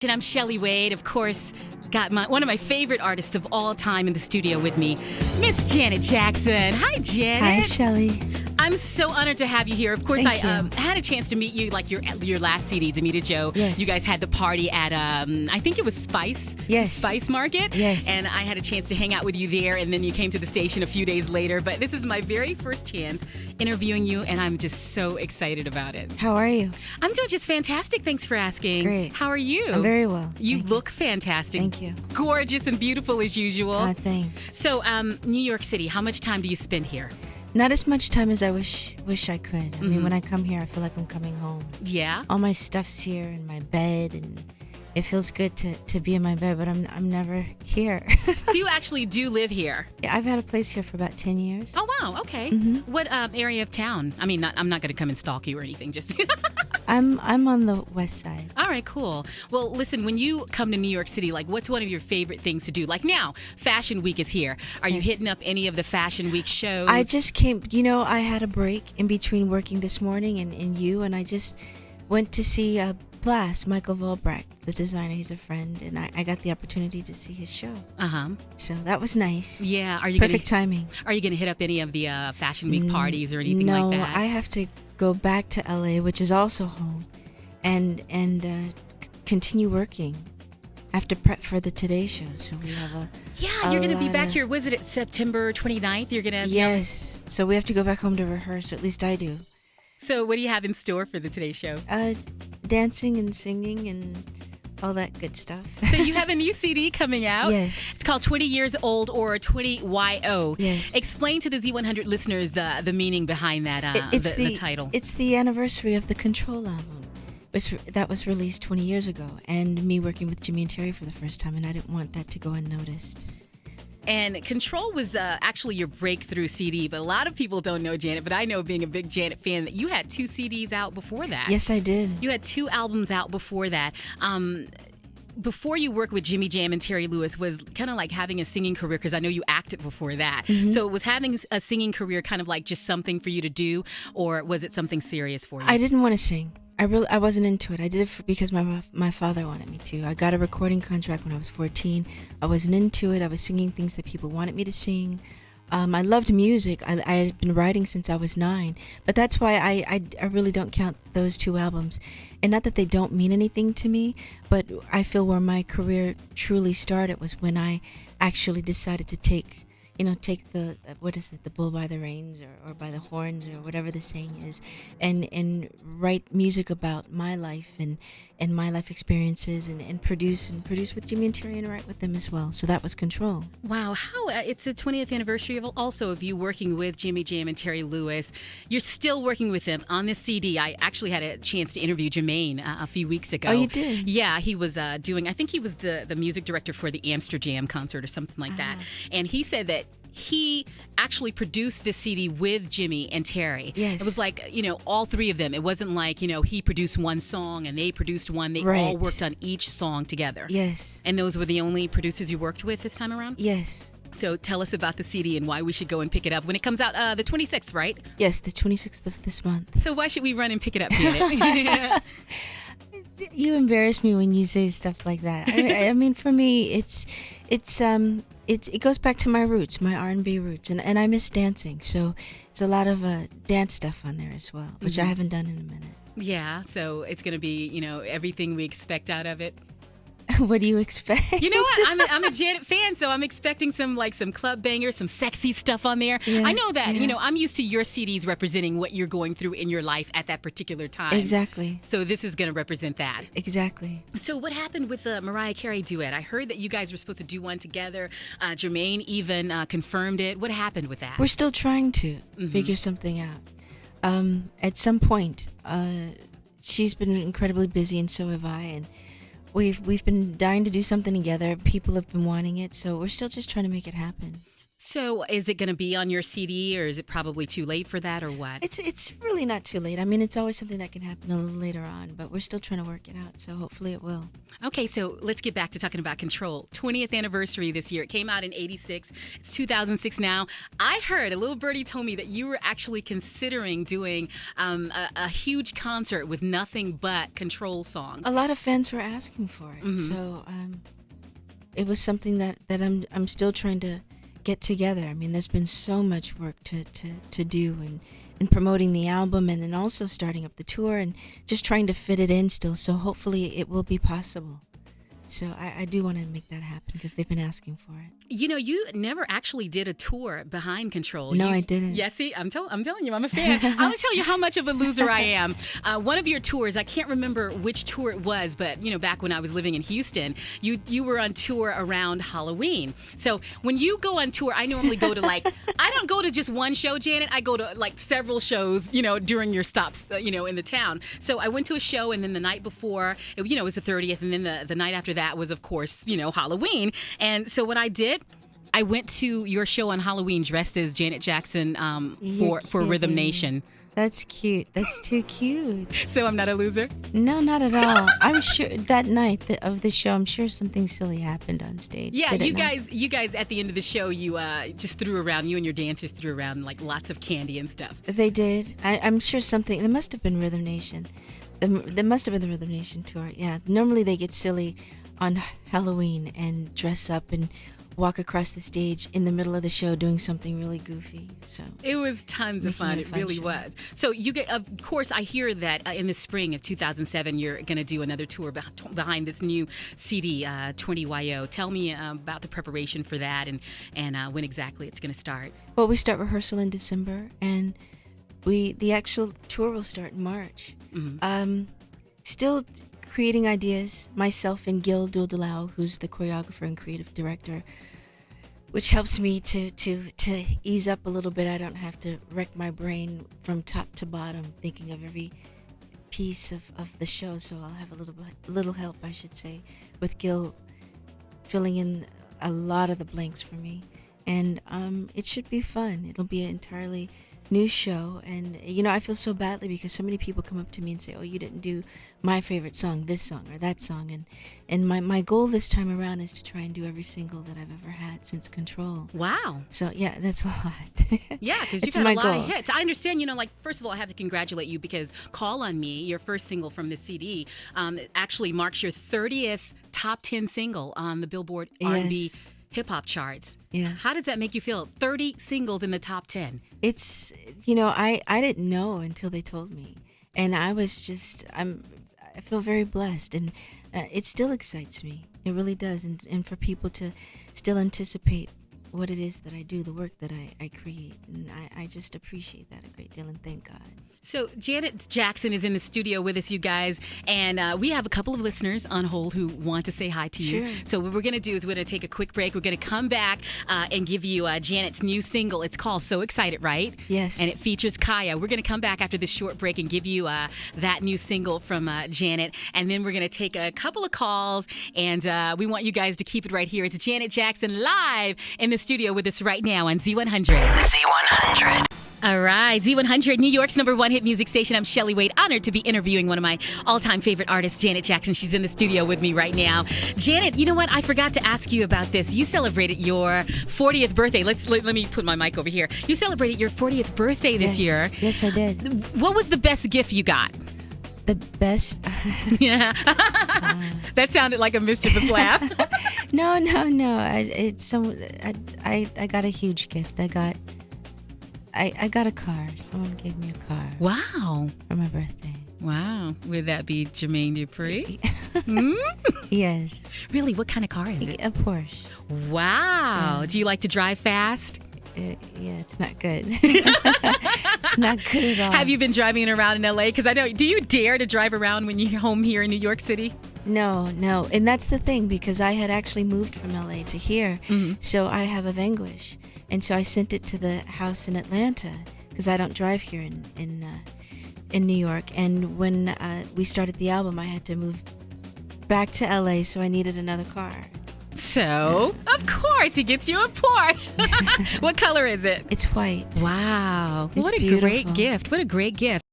And I'm Shelley Wade, of course, got one of my favorite artists of all time in the studio with me, Miss Janet Jackson. Hi, Janet. Hi, Shelley. I'm so honored to have you here. Of course, Thank I you. had a chance to meet you, like your last CD, Demita Joe. Yes. You guys had the party at, I think it was Spice. Yes. Spice Market. Yes. And I had a chance to hang out with you there, and then you came to the station a few days later. But this is my very first chance interviewing you, and I'm just so excited about it. How are you? I'm doing just fantastic. Thanks for asking. Great. How are you? I'm very well. You Thank look fantastic. Thank you. Gorgeous and beautiful as usual. Thanks. So, New York City, how much time do you spend here? Not as much time as I wish I could. I Mhm. mean, when I come here, I feel like I'm coming home. Yeah? All my stuff's here in my bed, and it feels good to be in my bed, but I'm never here. So you actually do live here? Yeah, I've had a place here for about 10 years. Oh, wow. Okay. Mhm. What area of town? I mean, I'm not going to come and stalk you or anything. Just I'm on the west side. All right, cool. Well, listen, when you come to New York City, like, what's one of your favorite things to do? Like now, Fashion Week is here. Are you Yes. hitting up any of the Fashion Week shows? I just came, I had a break in between working this morning and I just went to see Blast, Michael Volbrecht, the designer. He's a friend, and I got the opportunity to see his show. Uh-huh. So that was nice. Yeah. Are you Perfect timing. Are you going to hit up any of the Fashion Week parties or anything no, like that? I have to go back to LA, which is also home, and continue working. I have to prep for the Today Show, so we have Yeah, you're going to be lot back of- here. Was it September 29th? You're going to Yes, so we have to go back home to rehearse. At least I do. So what do you have in store for the Today Show? Dancing and singing and all that good stuff. So you have a new CD coming out. Yes. It's called 20 Years Old or 20YO. Yes. Explain to the Z100 listeners the meaning behind that, the title. It's the anniversary of the Control album. That was released 20 years ago, and me working with Jimmy and Terry for the first time, and I didn't want that to go unnoticed. And Control was actually your breakthrough CD, but a lot of people don't know Janet, but I know, being a big Janet fan, that you had 2 CDs out before that. Yes, I did. You had 2 albums out before that. Before you worked with Jimmy Jam and Terry Lewis was kind of like having a singing career, because I know you acted before that. Mm-hmm. So was having a singing career kind of like just something for you to do, or was it something serious for you? I didn't want to sing. I wasn't into it. I did it because my father wanted me to. I got a recording contract when I was 14. I wasn't into it. I was singing things that people wanted me to sing. I loved music. I had been writing since I was 9. But that's why I really don't count those 2 albums. And not that they don't mean anything to me, but I feel where my career truly started was when I actually decided to take the, the bull by the reins or by the horns, or whatever the saying is, and write music about my life and my life experiences, and produce with Jimmy and Terry, and write with them as well. So that was Control. Wow, how it's the 20th anniversary of you working with Jimmy Jam and Terry Lewis. You're still working with them on this CD. I actually had a chance to interview Jermaine a few weeks ago. Oh, you did? Yeah, he was I think he was the music director for the Amsterdam concert or something like that. And he said that he actually produced this CD with Jimmy and Terry. Yes. It was like, all 3 of them. It wasn't like, he produced one song and they produced one. They all Right. worked on each song together. Yes. And those were the only producers you worked with this time around? Yes. So tell us about the CD and why we should go and pick it up when it comes out the 26th, right? Yes, the 26th of this month. So why should we run and pick it up, Janet? You embarrass me when you say stuff like that. I mean, for me, it goes back to my roots, my R&B roots, and I miss dancing. So there's a lot of dance stuff on there as well, which I haven't done in a minute. Yeah, so it's going to be, everything we expect out of it. What do you expect? You know what? I'm a Janet fan, so I'm expecting some club bangers, some sexy stuff on there. Yeah, I know that, yeah. I'm used to your CDs representing what you're going through in your life at that particular time. Exactly. So this is going to represent that. Exactly. So what happened with the Mariah Carey duet? I heard that you guys were supposed to do one together. Jermaine even confirmed it. What happened with that? We're still trying to figure something out. At some point, she's been incredibly busy, and so have I, and we've been dying to do something together. People have been wanting it, so we're still just trying to make it happen. So is it going to be on your CD, or is it probably too late for that, or what? It's really not too late. I mean, it's always something that can happen a little later on, but we're still trying to work it out, so hopefully it will. Okay, so let's get back to talking about Control. 20th anniversary this year. It came out in 86. It's 2006 now. I heard, a little birdie told me that you were actually considering doing a huge concert with nothing but Control songs. A lot of fans were asking for it, so it was something that I'm still trying to get together. I mean, there's been so much work to do and promoting the album, and then also starting up the tour and just trying to fit it in still. So hopefully it will be possible. So I do want to make that happen because they've been asking for it. You know, you never actually did a tour behind Control. No, I didn't. Yeah, see, I'm telling you, I'm a fan. I'll tell you how much of a loser I am. One of your tours, I can't remember which tour it was, but, you know, back when I was living in Houston, you were on tour around Halloween. So when you go on tour, I normally go to I don't go to just one show, Janet. I go to several shows, you know, during your stops, you know, in the town. So I went to a show, and then the night before, it was the 30th, and then the night after that was, of course, you know, Halloween. And so what I did, I went to your show on Halloween dressed as Janet Jackson for Rhythm Nation. That's cute. That's too cute. So I'm not a loser? No, not at all. I'm sure that night of the show, I'm sure something silly happened on stage. Yeah, you guys at the end of the show, you just threw around, you and your dancers threw around lots of candy and stuff. They did. I'm sure something, there must have been Rhythm Nation. There must have been the Rhythm Nation tour. Yeah, normally they get silly on Halloween and dress up and walk across the stage in the middle of the show doing something really goofy. So it was tons of fun. It really was. So you get, of course, I hear that in the spring of 2007 you're going to do another tour behind this new CD, 20YO. Tell me about the preparation for that and when exactly it's going to start. Well, we start rehearsal in December, and the actual tour will start in March. Still creating ideas, myself and Gil Duldelau, who's the choreographer and creative director, which helps me to ease up a little bit. I don't have to wreck my brain from top to bottom thinking of every piece of the show, so I'll have a little help, I should say, with Gil filling in a lot of the blanks for me. And it should be fun. It'll be an entirely new show, and you know, I feel so badly because so many people come up to me and say, oh, you didn't do my favorite song, this song or that song, and my goal this time around is to try and do every single that I've ever had since Control. Wow. So yeah, that's a lot. Yeah, because you've had a lot of hits. I understand, you know, first of all, I have to congratulate you because Call on Me, your first single from this CD, actually marks your 30th top 10 single on the Billboard R&B hip-hop charts. Yeah. How does that make you feel? 30 singles in the top 10. It's, you know, I didn't know until they told me, and I feel very blessed, and it still excites me. It really does, and for people to still anticipate what it is that I do, the work that I create, and I just appreciate that a great deal, and thank God. So Janet Jackson is in the studio with us, you guys, and we have a couple of listeners on hold who want to say hi to you. Sure. So what we're going to do is we're going to take a quick break. We're going to come back and give you Janet's new single. It's called So Excited, right? Yes. And it features Kaya. We're going to come back after this short break and give you that new single from Janet, and then we're going to take a couple of calls, and we want you guys to keep it right here. It's Janet Jackson live in the studio with us right now on Z100. Z100. All right, Z100, New York's #1 hit music station. I'm Shelley Wade, honored to be interviewing one of my all-time favorite artists, Janet Jackson. She's in the studio with me right now. Janet, you know what? I forgot to ask you about this. You celebrated your 40th birthday. Let me put my mic over here. You celebrated your 40th birthday this year. Yes, I did. What was the best gift you got? The best. Yeah. That sounded like a mischievous laugh. No. I got a huge gift. I got a car. Someone gave me a car. Wow. For my birthday. Wow. Would that be Jermaine Dupri? Yes. Really? What kind of car is it? A Porsche. Wow. Do you like to drive fast? Yeah, it's not good. It's not good at all. Have you been driving it around in LA? Because I know, do you dare to drive around when you're home here in New York City? No. And that's the thing, because I had actually moved from LA to here. So I have a Vanquish. And so I sent it to the house in Atlanta because I don't drive here in New York. And when we started the album, I had to move back to LA, so I needed another car. So, of course, he gets you a Porsche. What color is it? It's white. Wow. It's What a great beautiful. gift. What a great gift.